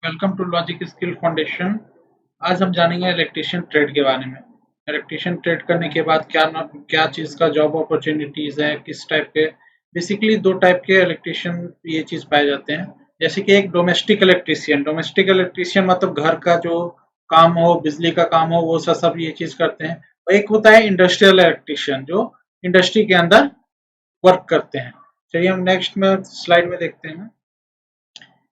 Welcome to logic skill foundation. आज हम जानेंगे इलेक्ट्रीशियन ट्रेड के बारे में। इलेक्ट्रीशियन ट्रेड करने के बाद क्या चीज़ का जॉब अपॉर्चुनिटीज़ है, किस टाइप के। बेसिकली दो टाइप के इलेक्ट्रीशियन ये चीज़ पाए जाते हैं। जैसे कि एक डोमेस्टिक इलेक्ट्रीशियन मतलब घर का जो काम हो, बिजली का काम हो, वो सब ये चीज़ करते हैं। और एक होता है इंडस्ट्रियल इलेक्ट्रीशियन जो इंडस्ट्री के अंदर वर्क करते हैं। चलिए हम नेक्स्ट में स्लाइड में देखते हैं।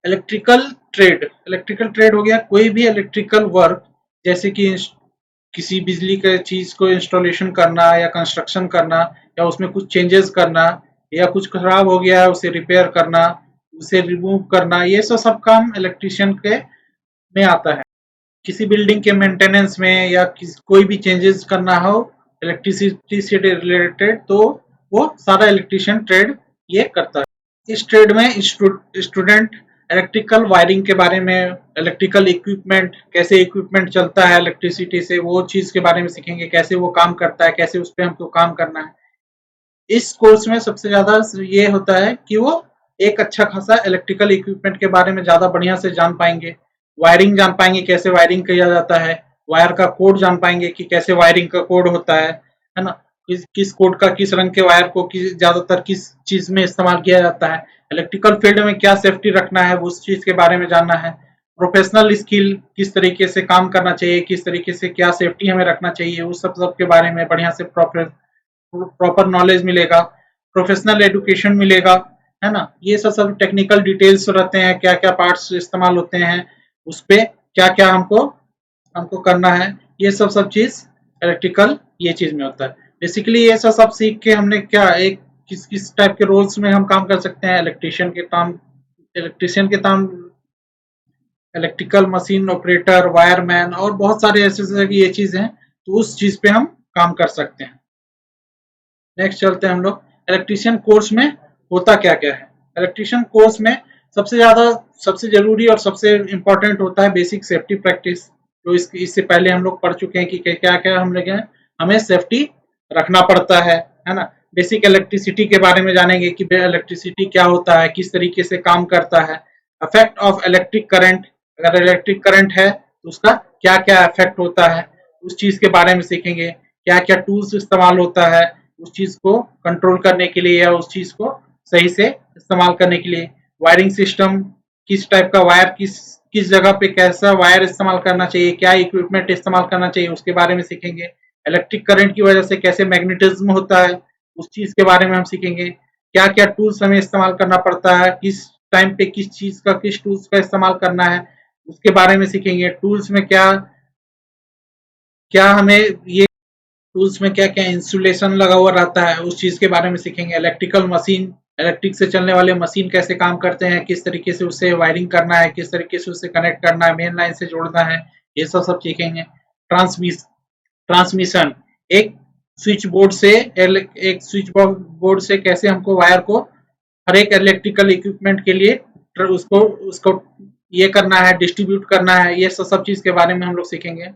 इलेक्ट्रिकल ट्रेड हो गया कोई भी इलेक्ट्रिकल वर्क, जैसे कि किसी बिजली के चीज को इंस्टॉलेशन करना या कंस्ट्रक्शन करना या उसमें कुछ चेंजेस करना या कुछ खराब हो गया है उसे रिपेयर करना, उसे रिमूव करना, ये सब काम इलेक्ट्रिशियन के में आता है। किसी बिल्डिंग के मेंटेनेंस में या कोई भी चेंजेस करना हो इलेक्ट्रिसिटी से रिलेटेड, तो वो सारा इलेक्ट्रिशियन ट्रेड ये करता है। इस ट्रेड में स्टूडेंट इलेक्ट्रिकल वायरिंग के बारे में, इलेक्ट्रिकल इक्विपमेंट, कैसे इक्विपमेंट चलता है इलेक्ट्रिसिटी से, वो चीज के बारे में सीखेंगे, कैसे वो काम करता है, कैसे उस पर हमको काम करना है। इस कोर्स में सबसे ज्यादा ये होता है कि वो एक अच्छा खासा इलेक्ट्रिकल इक्विपमेंट के बारे में ज्यादा बढ़िया से जान पाएंगे, वायरिंग जान पाएंगे, कैसे वायरिंग किया जाता है, वायर का कोड जान पाएंगे कि कैसे वायरिंग का कोड होता है ना, किस कोड का किस रंग के वायर को ज्यादातर किस चीज में इस्तेमाल किया जाता है, इलेक्ट्रिकल फील्ड में क्या सेफ्टी रखना है उस चीज के बारे में जानना है। प्रोफेशनल स्किल किस तरीके से काम करना चाहिए, किस तरीके से क्या सेफ्टी हमें रखना चाहिए, उस सब के बारे में बढ़िया से प्रॉपर नॉलेज मिलेगा, प्रोफेशनल एजुकेशन मिलेगा, है ना। ये सब टेक्निकल डिटेल्स रहते हैं, क्या क्या पार्ट्स इस्तेमाल होते हैं, उस पे क्या क्या हमको हमको करना है, ये सब चीज इलेक्ट्रिकल ये चीज में होता है। बेसिकली ये सब सीख के हमने क्या एक किस किस टाइप के रोल्स में हम काम कर सकते हैं। इलेक्ट्रिशियन के काम इलेक्ट्रिकल मशीन ऑपरेटर, वायरमैन और बहुत सारे ऐसे ये चीज हैं, तो उस चीज पे हम काम कर सकते हैं। नेक्स्ट चलते हैं हम लोग इलेक्ट्रिशियन कोर्स में होता क्या क्या है। इलेक्ट्रिशियन कोर्स में सबसे जरूरी और सबसे इम्पोर्टेंट होता है बेसिक सेफ्टी प्रैक्टिस। तो इससे पहले हम लोग पढ़ चुके हैं कि क्या क्या हम लोग हमें सेफ्टी रखना पड़ता है ना। बेसिक इलेक्ट्रिसिटी के बारे में जानेंगे कि इलेक्ट्रिसिटी क्या होता है, किस तरीके से काम करता है, इफेक्ट ऑफ इलेक्ट्रिक करंट, अगर इलेक्ट्रिक करंट है तो उसका क्या क्या इफेक्ट होता है, उस चीज के बारे में सीखेंगे। क्या क्या टूल्स इस्तेमाल होता है उस चीज को कंट्रोल करने के लिए या उस चीज को सही से इस्तेमाल करने के लिए। वायरिंग सिस्टम, किस टाइप का वायर किस जगह पे कैसा वायर इस्तेमाल करना चाहिए, क्या इक्विपमेंट इस्तेमाल करना चाहिए, उसके बारे में सीखेंगे। इलेक्ट्रिक करंट की वजह से कैसे मैग्नेटिज्म होता है उस चीज के बारे में हम सीखेंगे। क्या क्या टूल्स हमें इस्तेमाल करना पड़ता है, किस टाइम पे किस टूल्स का इस्तेमाल करना है, उसके बारे में सीखेंगे। टूल्स में क्या क्या हमें ये टूल्स में क्या क्या इंसुलेशन लगा हुआ रहता है उस चीज के बारे में सीखेंगे। इलेक्ट्रिकल मशीन, इलेक्ट्रिक से चलने वाले मशीन कैसे काम करते हैं, किस तरीके से उससे वायरिंग करना है, किस तरीके से उससे कनेक्ट करना है, मेन लाइन से जोड़ना है, ये सब सीखेंगे। ट्रांसमिशन, एक स्विच बोर्ड से एक स्विच बोर्ड से कैसे हमको वायर को हर एक इलेक्ट्रिकल इक्विपमेंट के लिए उसको उसको ये करना है, डिस्ट्रीब्यूट करना है, ये सब चीज के बारे में हम लोग सीखेंगे।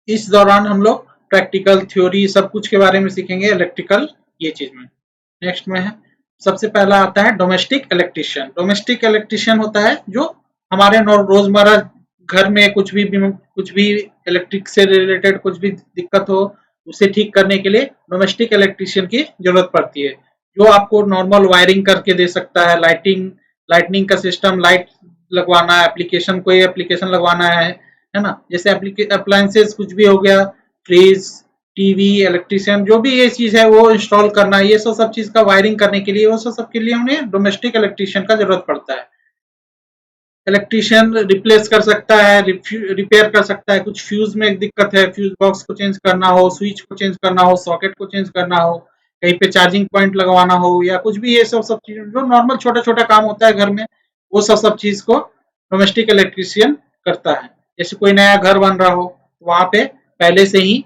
इस दौरान हम लोग प्रैक्टिकल थ्योरी सब कुछ के बारे में सीखेंगे इलेक्ट्रिकल ये चीज में। नेक्स्ट में है सबसे पहला आता है डोमेस्टिक इलेक्ट्रिशियन। डोमेस्टिक इलेक्ट्रिशियन होता है जो हमारे रोजमर्रा घर में कुछ भी इलेक्ट्रिक से रिलेटेड कुछ भी दिक्कत हो उसे ठीक करने के लिए डोमेस्टिक इलेक्ट्रिशियन की जरूरत पड़ती है, जो आपको नॉर्मल वायरिंग करके दे सकता है। लाइटनिंग का सिस्टम, लाइट लगवाना है, कोई एप्लीकेशन लगवाना है ना। जैसे अप्लायंसेस कुछ भी हो गया, फ्रिज, टीवी, इलेक्ट्रिशियन, जो भी ये चीज है वो इंस्टॉल करना, ये सब चीज का वायरिंग करने के लिए वो सब के लिए हमें डोमेस्टिक इलेक्ट्रिशियन का जरूरत पड़ता है। इलेक्ट्रिशियन रिप्लेस कर सकता है, रिपेयर कर सकता है। कुछ फ्यूज में एक दिक्कत है, फ्यूज बॉक्स को चेंज करना हो, स्विच को चेंज करना हो, सॉकेट को चेंज करना हो, कहीं पे चार्जिंग पॉइंट लगवाना हो या कुछ भी, ये सब चीज जो नॉर्मल छोटा छोटा काम होता है घर में, वो सब चीज को डोमेस्टिक इलेक्ट्रिशियन करता है। जैसे कोई नया घर बन रहा हो तो वहां पे पहले से ही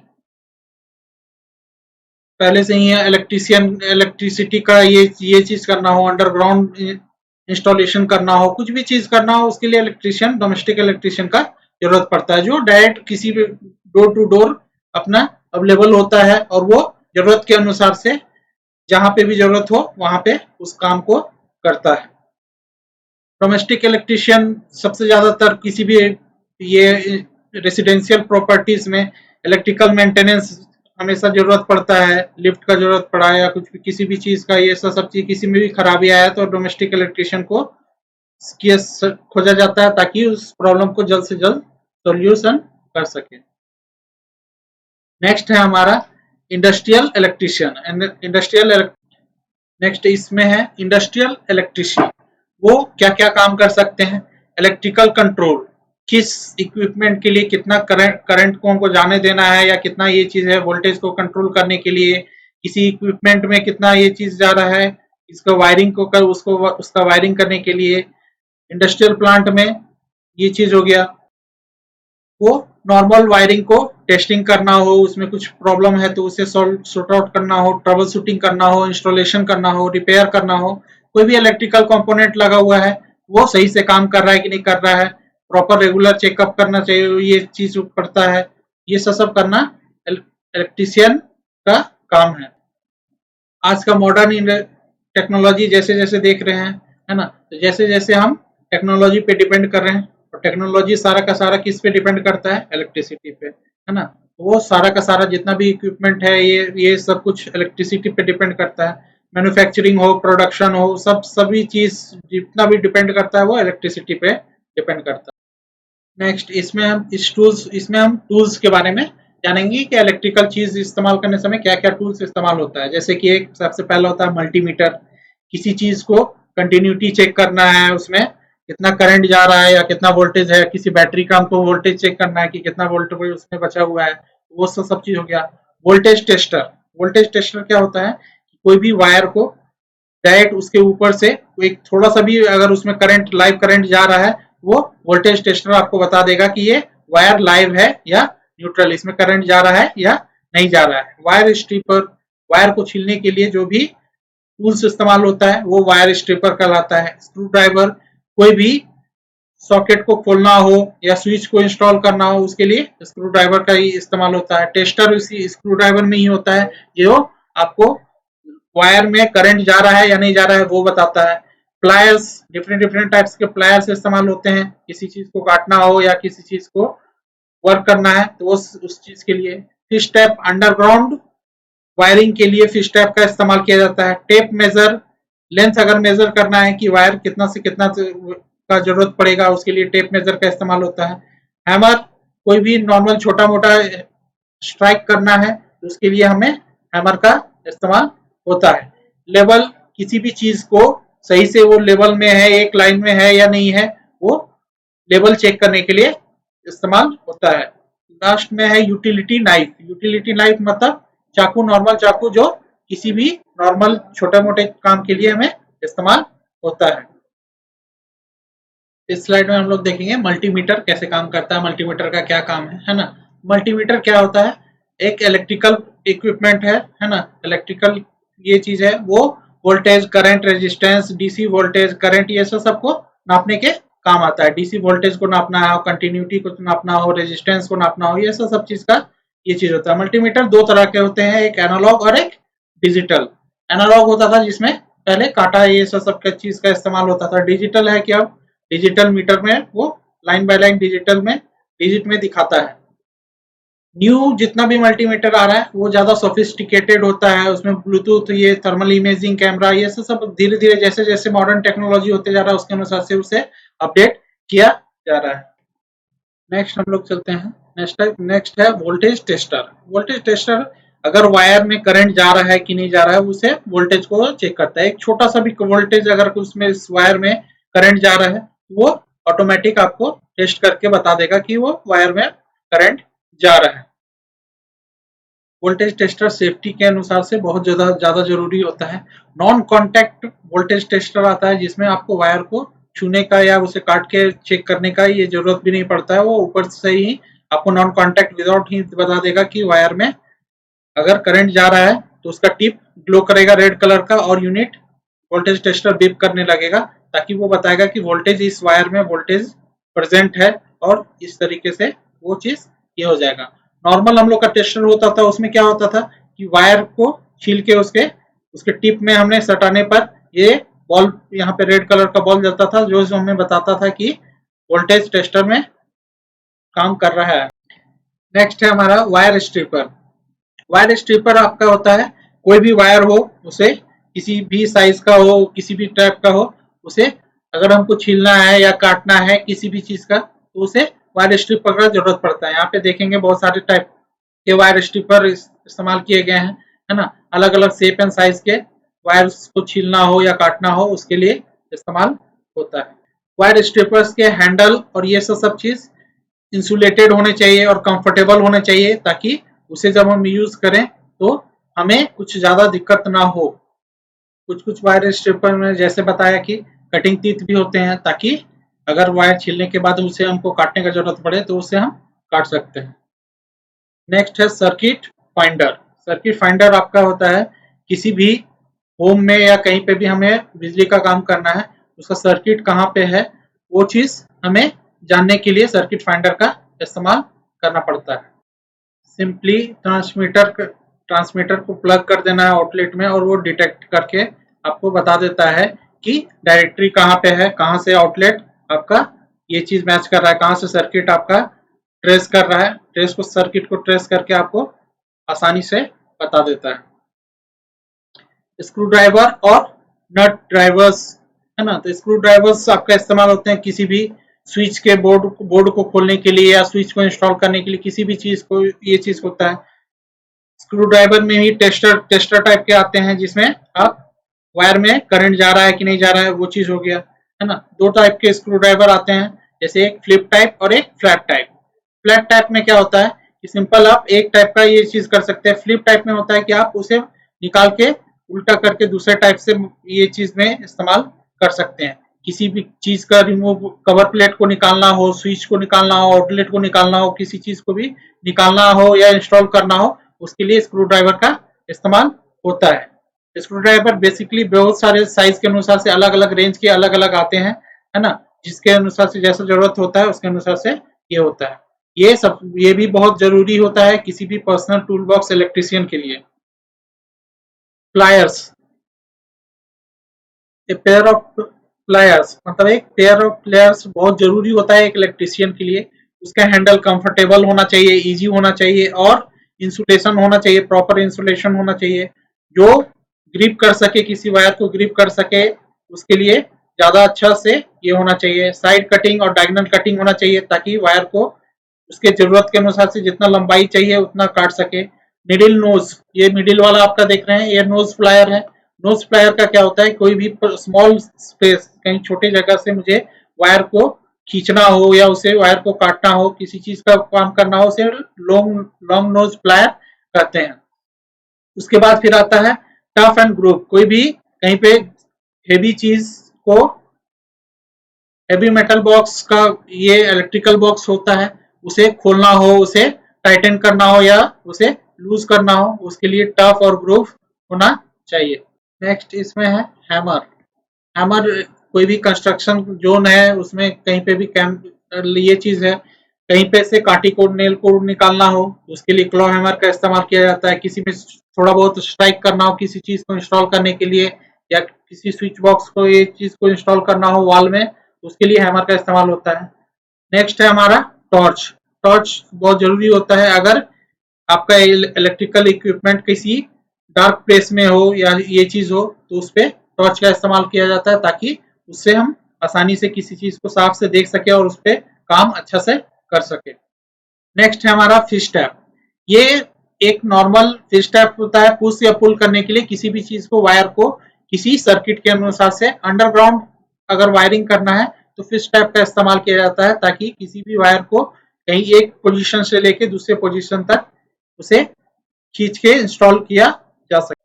इलेक्ट्रिसिटी का ये चीज करना हो, अंडरग्राउंड इंस्टॉलेशन करना हो, कुछ भी चीज करना हो, उसके लिए डोमेस्टिक इलेक्ट्रिशियन का जरूरत पड़ता है, जो डायरेक्ट किसी भी डोर टू डोर अपना अवेलेबल होता है और वो जरूरत के अनुसार से जहां पे भी जरूरत हो वहां पे उस काम को करता है। डोमेस्टिक इलेक्ट्रिशियन सबसे ज्यादातर किसी भी ये रेसिडेंशियल प्रॉपर्टीज में इलेक्ट्रिकल मेंटेनेंस हमेशा जरूरत पड़ता है, लिफ्ट का जरूरत पड़ा है या कुछ भी किसी भी चीज का, ये सब चीज किसी में भी खराबी आया तो डोमेस्टिक इलेक्ट्रिशियन को खोजा जाता है ताकि उस प्रॉब्लम को जल्द से जल्द सॉल्यूशन कर सके। नेक्स्ट है हमारा इंडस्ट्रियल इलेक्ट्रिशियन। नेक्स्ट इसमें है इंडस्ट्रियल इलेक्ट्रिशियन। वो क्या क्या काम कर सकते हैं? इलेक्ट्रिकल कंट्रोल, किस इक्विपमेंट के लिए कितना करंट को हमको जाने देना है या कितना ये चीज है, वोल्टेज को कंट्रोल करने के लिए किसी इक्विपमेंट में कितना ये चीज जा रहा है, इसका वायरिंग को कर उसको उसका वायरिंग करने के लिए। इंडस्ट्रियल प्लांट में ये चीज हो गया। वो नॉर्मल वायरिंग को टेस्टिंग करना हो, उसमें कुछ प्रॉब्लम है तो उसे सॉर्ट आउट करना हो, ट्रबल शूटिंग करना हो, इंस्टॉलेशन करना हो, रिपेयर करना हो। कोई भी इलेक्ट्रिकल कंपोनेंट लगा हुआ है वो सही से काम कर रहा है कि नहीं कर रहा है, प्रॉपर रेगुलर चेकअप करना चाहिए, ये चीज पड़ता है। ये सब करना इलेक्ट्रिशियन का काम है। आज का मॉडर्न टेक्नोलॉजी जैसे जैसे देख रहे हैं, है ना, तो जैसे जैसे हम टेक्नोलॉजी पे डिपेंड कर रहे हैं, और टेक्नोलॉजी सारा का सारा किस पे डिपेंड करता है? इलेक्ट्रिसिटी पे, है ना। वो सारा का सारा जितना भी इक्विपमेंट है ये सब कुछ इलेक्ट्रिसिटी पे डिपेंड करता है। मैन्युफैक्चरिंग हो, प्रोडक्शन हो, सभी चीज जितना भी डिपेंड करता है वो इलेक्ट्रिसिटी पे डिपेंड करता है। नेक्स्ट इसमें हम टूल्स के बारे में जानेंगे कि इलेक्ट्रिकल चीज इस्तेमाल करने समय क्या क्या टूल्स इस्तेमाल होता है। जैसे कि एक सबसे पहला होता है मल्टीमीटर। किसी चीज को कंटिन्यूटी चेक करना है, उसमें कितना करंट जा रहा है या कितना वोल्टेज है। किसी बैटरी का हमको वोल्टेज चेक करना है कि कितना वोल्टेज उसमें बचा हुआ है, वो सब चीज हो गया। वोल्टेज टेस्टर क्या होता है? कोई भी वायर को डायरेक्ट उसके ऊपर से एक थोड़ा सा भी अगर उसमें करंट, लाइव करंट जा रहा है, वो वोल्टेज टेस्टर आपको बता देगा कि ये वायर लाइव है या न्यूट्रल, इसमें करंट जा रहा है या नहीं जा रहा है। वायर स्ट्रिपर, वायर को छीलने के लिए जो भी टूल्स इस्तेमाल होता है वो वायर स्ट्रिपर कहलाता है। स्क्रू ड्राइवर, कोई भी सॉकेट को खोलना हो या स्विच को इंस्टॉल करना हो उसके लिए स्क्रू ड्राइवर का ही इस्तेमाल होता है। टेस्टर उसी स्क्रू ड्राइवर में ही होता है जो आपको वायर में करंट जा रहा है या नहीं जा रहा है वो बताता है। प्लायर्स, डिफरेंट टाइप्स के प्लायर्स इस्तेमाल होते हैं किसी चीज को काटना हो या किसी चीज को वर्क करना है तो उस चीज के लिए। फिश टैप, अंडरग्राउंड वायरिंग के लिए फिश टैप का इस्तेमाल किया जाता है। टेप मेजर, लेंथ अगर मेजर करना है कि वायर कितना से कितना का जरूरत पड़ेगा उसके लिए टेप मेजर का इस्तेमाल होता है। हैमर, कोई भी नॉर्मल छोटा मोटा स्ट्राइक करना है तो उसके लिए हमें हैमर का इस्तेमाल होता है। लेवल, किसी भी चीज को सही से वो लेवल में है, एक लाइन में है या नहीं है, वो लेवल चेक करने के लिए इस्तेमाल होता है। लास्ट में है यूटिलिटी नाइफ। यूटिलिटी नाइफ मतलब चाकू, नॉर्मल चाकू जो किसी भी नॉर्मल छोटे मोटे काम के लिए हमें इस्तेमाल होता है। इस स्लाइड में हम लोग देखेंगे मल्टीमीटर कैसे काम करता है, मल्टीमीटर का क्या काम है ना। मल्टीमीटर क्या होता है? एक इलेक्ट्रिकल इक्विपमेंट है ना। इलेक्ट्रिकल ये चीज है, वो voltage, current, resistance, DC voltage, current, ये सबको नापने के काम आता है। डीसी वोल्टेज को नापना हो, कंटिन्यूटी को नापना हो, रेजिस्टेंस को नापना हो, ये सब चीज का ये चीज होता है। मल्टीमीटर दो तरह के होते हैं, एक एनालॉग और एक डिजिटल। एनालॉग होता था जिसमें पहले कांटा ये सब चीज का इस्तेमाल होता था। डिजिटल है कि अब डिजिटल मीटर में वो लाइन बाय लाइन डिजिटल में डिजिट में दिखाता है। न्यू जितना भी मल्टीमीटर आ रहा है वो ज्यादा सोफिस्टिकेटेड होता है, उसमें ब्लूटूथ, ये थर्मल इमेजिंग कैमरा, ये सब धीरे धीरे जैसे जैसे मॉडर्न टेक्नोलॉजी होते जा रहा है उसके अनुसार से उसे अपडेट किया जा रहा है। नेक्स्ट हम लोग चलते हैं, नेक्स्ट है वोल्टेज टेस्टर। वोल्टेज टेस्टर अगर वायर में करंट जा रहा है कि नहीं जा रहा है उसे वोल्टेज को चेक करता है। एक छोटा सा भी वोल्टेज अगर उसमें इस वायर में करंट जा रहा है वो ऑटोमेटिक आपको टेस्ट करके बता देगा कि वो वायर में करंट जा रहा है। वोल्टेज टेस्टर सेफ्टी के अनुसार से बहुत ज्यादा जरूरी होता है। नॉन कॉन्टैक्ट वोल्टेज टेस्टर आता है जिसमें आपको वायर को छूने का या उसे काट के चेक करने का ये जरूरत भी नहीं पड़ता है, वो ऊपर से ही आपको नॉन कॉन्टैक्ट विदाउट ही बता देगा कि वायर में अगर करंट जा रहा है तो उसका टिप ग्लो करेगा रेड कलर का और यूनिट वोल्टेज टेस्टर बीप करने लगेगा ताकि वो बताएगा कि वोल्टेज इस वायर में वोल्टेज प्रेजेंट है और इस तरीके से वो चीज ये हो जाएगा। नॉर्मल हम लोग का टेस्टर होता था उसमें क्या होता था कि वायर को छील के उसके टिप में हमने सटाने पर ये बल्ब, यहाँ पे रेड कलर का बल्ब जलता था जो हमें बताता था कि वोल्टेज टेस्टर में काम कर रहा है। नेक्स्ट है हमारा वायर स्ट्रिपर। वायर स्ट्रिपर आपका होता है कोई भी वायर हो, उसे किसी भी साइज का हो, किसी भी टाइप का हो, उसे अगर हमको छीलना है या काटना है किसी भी चीज का, तो उसे वायर स्ट्रिपर का जरूरत पड़ता है। यहाँ पे देखेंगे बहुत सारे टाइप के वायर स्ट्रिपर इस्तेमाल किए गए हैं, है ना। अलग अलग शेप एंड साइज के वायर्स को छीलना हो या काटना हो उसके लिए इस्तेमाल होता है। वायर स्ट्रिपर्स के हैंडल और ये सब चीज इंसुलेटेड होने चाहिए और कंफर्टेबल होने चाहिए, ताकि उसे जब हम यूज करें तो हमें कुछ ज्यादा दिक्कत ना हो। कुछ कुछ वायर स्ट्रिपर में जैसे बताया कि कटिंग टीथ भी होते हैं, ताकि अगर वायर छीलने के बाद उसे हमको काटने का जरूरत पड़े तो उसे हम काट सकते हैं। नेक्स्ट है सर्किट फाइंडर। सर्किट फाइंडर आपका होता है किसी भी होम में या कहीं पे भी हमें बिजली का काम करना है, उसका सर्किट कहाँ पे है वो चीज हमें जानने के लिए सर्किट फाइंडर का इस्तेमाल करना पड़ता है। सिंपली ट्रांसमीटर को प्लग कर देना है आउटलेट में और वो डिटेक्ट करके आपको बता देता है कि डायरेक्टरी कहाँ पे है, कहाँ से आउटलेट आपका ये चीज मैच कर रहा है, कहाँ से सर्किट आपका ट्रेस कर रहा है। ट्रेस को सर्किट को ट्रेस करके आपको आसानी से बता देता है। स्क्रू ड्राइवर और नट ड्राइवर्स, है ना। तो स्क्रू ड्राइवर्स आपका इस्तेमाल होते हैं किसी भी स्विच के बोर्ड को खोलने के लिए या स्विच को इंस्टॉल करने के लिए, किसी भी चीज को ये चीज होता है। स्क्रू ड्राइवर में ही टेस्टर टाइप के आते हैं, जिसमें आप वायर में करंट जा रहा है कि नहीं जा रहा है वो चीज हो गया, है ना। दो टाइप के स्क्रू ड्राइवर आते हैं, जैसे एक फ्लिप टाइप और एक फ्लैट टाइप। फ्लैट टाइप में क्या होता है कि सिंपल आप एक टाइप का ये चीज कर सकते हैं। फ्लिप टाइप में होता है कि आप उसे निकाल के उल्टा करके दूसरे टाइप से ये चीज में इस्तेमाल कर सकते हैं। किसी भी चीज का रिमूव, कवर प्लेट को निकालना हो, स्विच को निकालना हो, आउटलेट को निकालना हो, किसी चीज को भी निकालना हो या इंस्टॉल करना हो, उसके लिए स्क्रू ड्राइवर का इस्तेमाल होता है। स्क्रू ड्राइवर बेसिकली बहुत सारे साइज के अनुसार से अलग अलग रेंज के अलग अलग आते हैं, है ना। जिसके अनुसार से जैसा जरूरत होता है उसके अनुसार से ये होता है। ये भी बहुत जरूरी होता है किसी भी पर्सनल टूल बॉक्स इलेक्ट्रिशियन के लिए। Pliers, a pair of pliers मतलब एक पेयर ऑफ प्लायर्स बहुत जरूरी होता है एक इलेक्ट्रिशियन के लिए। उसका हैंडल कंफर्टेबल होना चाहिए, इजी होना चाहिए और इंसुलेशन होना चाहिए, प्रॉपर इंसुलेशन होना चाहिए जो ग्रिप कर सके, किसी वायर को ग्रिप कर सके। उसके लिए ज्यादा अच्छा से ये होना चाहिए। साइड कटिंग और डायगोनल कटिंग होना चाहिए, ताकि वायर को उसके जरूरत के अनुसार से जितना लंबाई चाहिए उतना काट सके। मिडिल नोज, ये मिडिल वाला आपका देख रहे हैं, ये नोज प्लायर है। नोज प्लायर का क्या होता है, कोई भी स्मॉल स्पेस, कहीं छोटी जगह से मुझे वायर को खींचना हो या उसे वायर को काटना हो, किसी चीज का काम करना हो, उसे लॉन्ग नोज प्लायर कहते हैं। उसके बाद फिर आता है टफ एंड ग्रूव। कोई भी कहीं पे हेवी चीज को, हेवी मेटल बॉक्स का ये इलेक्ट्रिकल बॉक्स होता है, उसे खोलना हो, उसे टाइटन करना हो या उसे लूज करना हो, उसके लिए टफ और ग्रूव होना चाहिए। नेक्स्ट इसमें है हैमर। हैमर कोई भी कंस्ट्रक्शन जोन है उसमें कहीं पे भी ये चीज है, कहीं पे से काटी को नेल को निकालना हो उसके लिए क्लॉ हैमर का इस्तेमाल किया जाता है। किसी में थोड़ा बहुत स्ट्राइक करना हो किसी चीज को इंस्टॉल करने के लिए, या किसी स्विच बॉक्स को ये चीज को इंस्टॉल करना हो वॉल में, उसके लिए हैमर का इस्तेमाल होता है। नेक्स्ट है हमारा टॉर्च। टॉर्च बहुत जरूरी होता है अगर आपका इलेक्ट्रिकल इक्विपमेंट किसी डार्क प्लेस में हो या ये चीज हो, तो उस पर टॉर्च का इस्तेमाल किया जाता है, ताकि उससे हम आसानी से किसी चीज को साफ से देख सके और उस पर काम अच्छा से कर सके। नेक्स्ट है हमारा फिश टैप। ये एक नॉर्मल फिश टैप होता है पुश या पुल करने के लिए किसी भी चीज को, वायर को किसी सर्किट के अनुसार से अंडरग्राउंड अगर वायरिंग करना है तो फिश टैप का इस्तेमाल किया जाता है, ताकि किसी भी वायर को कहीं एक पोजीशन से लेके दूसरे पोजीशन तक उसे खींच के इंस्टॉल किया जा सके।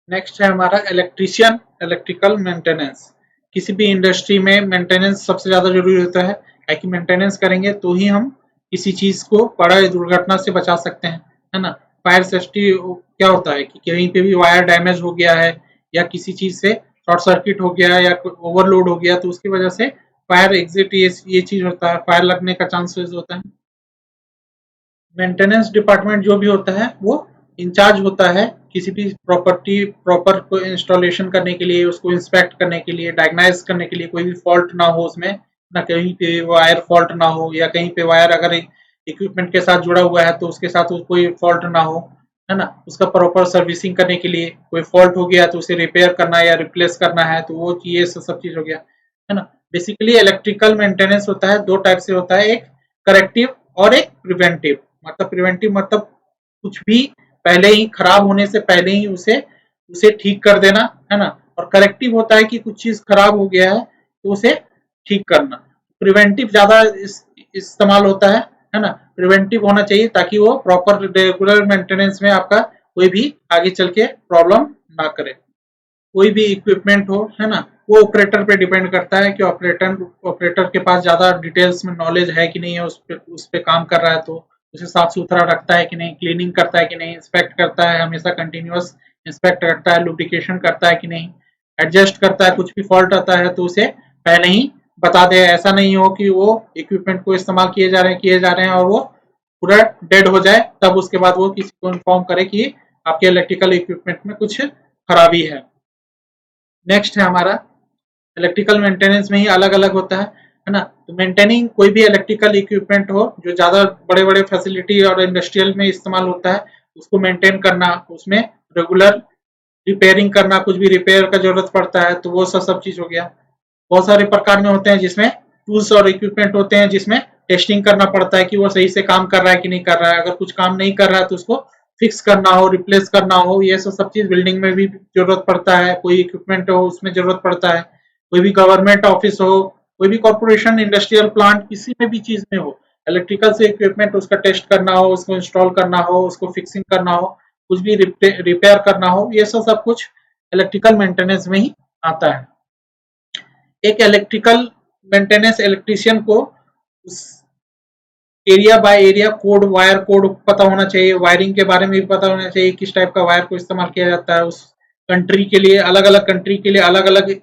नेक्स्ट है हमारा इलेक्ट्रिशियन इलेक्ट्रिकल मेंटेनेंस। किसी भी इंडस्ट्री में मेंटेनेंस सबसे ज्यादा जरूरी होता है, ताकि मेंटेनेंस करेंगे तो ही हम किसी चीज को बड़ा दुर्घटना से बचा सकते हैं, है ना। फायर सेफ्टी क्या होता है कि कहीं पे भी वायर डैमेज हो गया है या किसी चीज से शॉर्ट सर्किट हो गया है या ओवरलोड हो गया, तो उसकी वजह से फायर एग्जिट ये चीज होता है, फायर लगने का चांसेस होता है। मेंटेनेंस डिपार्टमेंट जो भी होता है वो इंचार्ज होता है किसी भी प्रॉपर्टी प्रॉपर को इंस्टॉलेशन करने के लिए, उसको इंस्पेक्ट करने के लिए, डायग्नाइज करने के लिए, कोई भी फॉल्ट ना हो उसमें, ना कहीं पे वायर फॉल्ट ना हो, या कहीं पे वायर अगर इक्विपमेंट के साथ जुड़ा हुआ है तो उसके साथ कोई फॉल्ट ना हो, है ना। उसका प्रॉपर सर्विसिंग करने के लिए कोई फॉल्ट हो गया तो उसे रिपेयर करना या रिप्लेस करना है, तो वो ये सब चीज हो गया, है ना। बेसिकली इलेक्ट्रिकल मेंटेनेंस होता है, दो टाइप से होता है, एक करेक्टिव और एक प्रिवेंटिव। मतलब प्रिवेंटिव मतलब कुछ भी पहले ही खराब होने से पहले ही उसे उसे ठीक कर देना, है ना। और करेक्टिव होता है कि कुछ चीज खराब हो गया है तो उसे ठीक करना। प्रिवेंटिव ज्यादा इस्तेमाल होता है ना। प्रिवेंटिव होना चाहिए ताकि वो प्रॉपर रेगुलर मेंटेनेंस में आपका कोई भी आगे चल के प्रॉब्लम ना करे। कोई भी इक्विपमेंट हो, है ना, वो ऑपरेटर पे डिपेंड करता है कि ऑपरेटर ऑपरेटर के पास ज्यादा डिटेल्स में नॉलेज है कि नहीं है, उस पे काम कर रहा है तो उसे साफ सुथरा रखता है कि नहीं, क्लीनिंग करता है कि नहीं, इंस्पेक्ट करता है हमेशा कंटिन्यूअस इंस्पेक्ट करता है, लुब्रिकेशन करता है कि नहीं, एडजस्ट करता है, कुछ भी फॉल्ट आता है तो उसे पहले ही बता दे। ऐसा नहीं हो कि वो इक्विपमेंट को इस्तेमाल किए जा रहे हैं और वो पूरा डेड हो जाए, तब उसके बाद वो किसी को इन्फॉर्म करे कि आपके इलेक्ट्रिकल इक्विपमेंट में कुछ खराबी है। नेक्स्ट है हमारा इलेक्ट्रिकल मेंटेनेंस में ही अलग अलग होता है ना। तो मेंटेनिंग कोई भी इलेक्ट्रिकल इक्विपमेंट हो जो ज्यादा बड़े बड़े फैसिलिटी और इंडस्ट्रियल में इस्तेमाल होता है, उसको मेंटेन करना, उसमें रेगुलर रिपेयरिंग करना, कुछ भी रिपेयर का जरूरत पड़ता है तो वो सब चीज हो गया। बहुत सारे प्रकार में होते हैं जिसमें टूल्स और इक्विपमेंट होते हैं जिसमें टेस्टिंग करना पड़ता है कि वो सही से काम कर रहा है कि नहीं कर रहा है। अगर कुछ काम नहीं कर रहा है तो उसको फिक्स करना हो, रिप्लेस करना हो, ये सब चीज बिल्डिंग में भी जरूरत पड़ता है। कोई इक्विपमेंट हो उसमें जरूरत पड़ता है, कोई भी गवर्नमेंट ऑफिस हो, कोई भी कॉर्पोरेशन, इंडस्ट्रियल प्लांट, किसी में भी चीज में हो, इलेक्ट्रिकल से इक्विपमेंट उसका टेस्ट करना हो, उसको इंस्टॉल करना हो, उसको फिक्सिंग करना हो, कुछ भी रिपेयर करना हो, ये सब कुछ इलेक्ट्रिकल मेंटेनेंस में ही आता है। एक इलेक्ट्रिकल मेंटेनेंस इलेक्ट्रिशियन को उस area by area code, wire code पता होना चाहिए, वायरिंग के बारे में भी पता होना चाहिए, किस टाइप का वायर को इस्तेमाल किया जाता है। उस कंट्री के लिए अलग अलग, कंट्री के लिए अलग अलग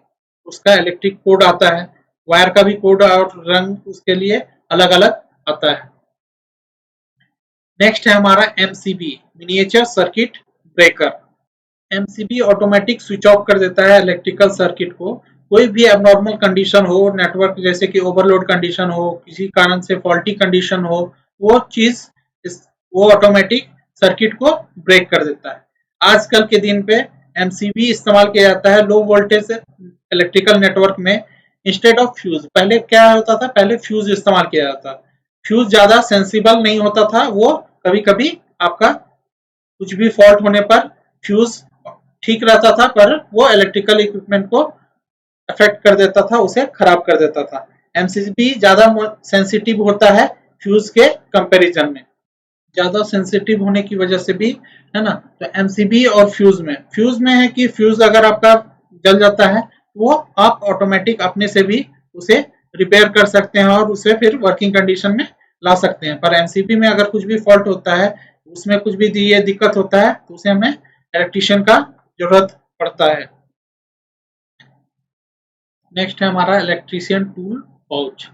उसका इलेक्ट्रिक कोड आता है, वायर का भी कोड और रंग उसके लिए अलग अलग आता है। नेक्स्ट है हमारा MCB, miniature circuit breaker. MCB automatic switch off कर देता है इलेक्ट्रिकल सर्किट को। कोई भी एबनॉर्मल कंडीशन हो, नेटवर्क जैसे कि ओवरलोड कंडीशन हो, किसी कारण से फॉल्टी कंडीशन हो, वो चीज वो ऑटोमेटिक सर्किट को ब्रेक कर देता है। आजकल के दिन पे एमसीबी इस्तेमाल किया जाता है लो वोल्टेज इलेक्ट्रिकल नेटवर्क में इंस्टेड ऑफ फ्यूज। पहले क्या होता था, पहले फ्यूज इस्तेमाल किया जाता। फ्यूज ज्यादा सेंसिबल नहीं होता था, वो कभी कभी आपका कुछ भी फॉल्ट होने पर फ्यूज ठीक रहता था, पर वो इलेक्ट्रिकल इक्विपमेंट को अफेक्ट कर देता था, उसे खराब कर देता था। एमसीबी ज्यादा सेंसिटिव होता है फ्यूज के कंपैरिजन में। ज्यादा सेंसिटिव होने की वजह से भी, है ना, तो एमसीबी और फ्यूज में है कि फ्यूज अगर आपका जल जाता है वो आप ऑटोमेटिक अपने से भी उसे रिपेयर कर सकते हैं और उसे फिर वर्किंग कंडीशन में ला सकते हैं। पर एमसीबी में अगर कुछ भी फॉल्ट होता है, उसमें कुछ भी ये दिक्कत होता है तो उसे हमें इलेक्ट्रिशियन का जरूरत पड़ता है। नेक्स्ट है हमारा इलेक्ट्रिशियन टूल पाउच।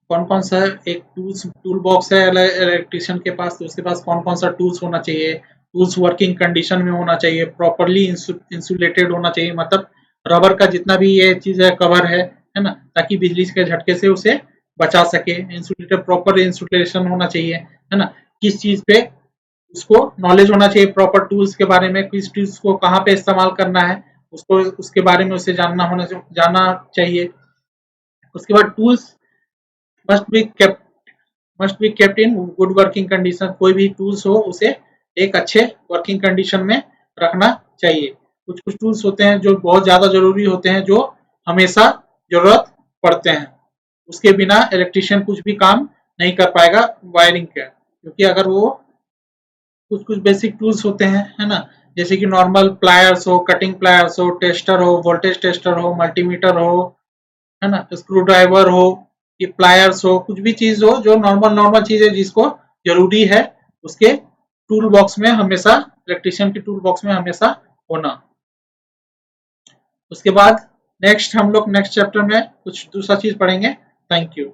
कौन कौन सा एक टूल बॉक्स है इलेक्ट्रिशियन के पास, तो उसके पास कौन कौन सा टूल्स होना चाहिए। टूल्स वर्किंग कंडीशन में होना चाहिए, प्रॉपरली इंसुलेटेड होना चाहिए, मतलब रबर का जितना भी ये चीज है कवर है ना, ताकि बिजली के झटके से उसे बचा सके। इंसुलेटेड, प्रॉपर इंसुलेशन होना चाहिए, है ना। किस चीज पे उसको नॉलेज होना चाहिए, प्रॉपर टूल्स के बारे में, किस टूल्स को कहाँ पे इस्तेमाल करना है उसको, उसके बारे में उसे जानना चाहिए। उसके बाद tools must be kept in good working condition. कोई भी टूल्स हो उसे एक अच्छे वर्किंग कंडीशन में रखना चाहिए। कुछ कुछ टूल्स होते हैं जो बहुत ज्यादा जरूरी होते हैं, जो हमेशा जरूरत पड़ते हैं, उसके बिना इलेक्ट्रिशियन कुछ भी काम नहीं कर पाएगा वायरिंग का। क्योंकि अगर वो कुछ कुछ बेसिक टूल्स होते हैं, है ना, जैसे कि नॉर्मल प्लायर्स हो, कटिंग प्लायर्स हो, टेस्टर हो, वोल्टेज टेस्टर हो, मल्टीमीटर हो, है ना, स्क्रू ड्राइवर हो, ये प्लायर्स हो, कुछ भी चीज हो जो नॉर्मल नॉर्मल चीज है जिसको जरूरी है उसके टूल बॉक्स में हमेशा, इलेक्ट्रिशियन के टूल बॉक्स में हमेशा होना। उसके बाद नेक्स्ट हम लोग नेक्स्ट चैप्टर में कुछ दूसरा चीज पढ़ेंगे। Thank you.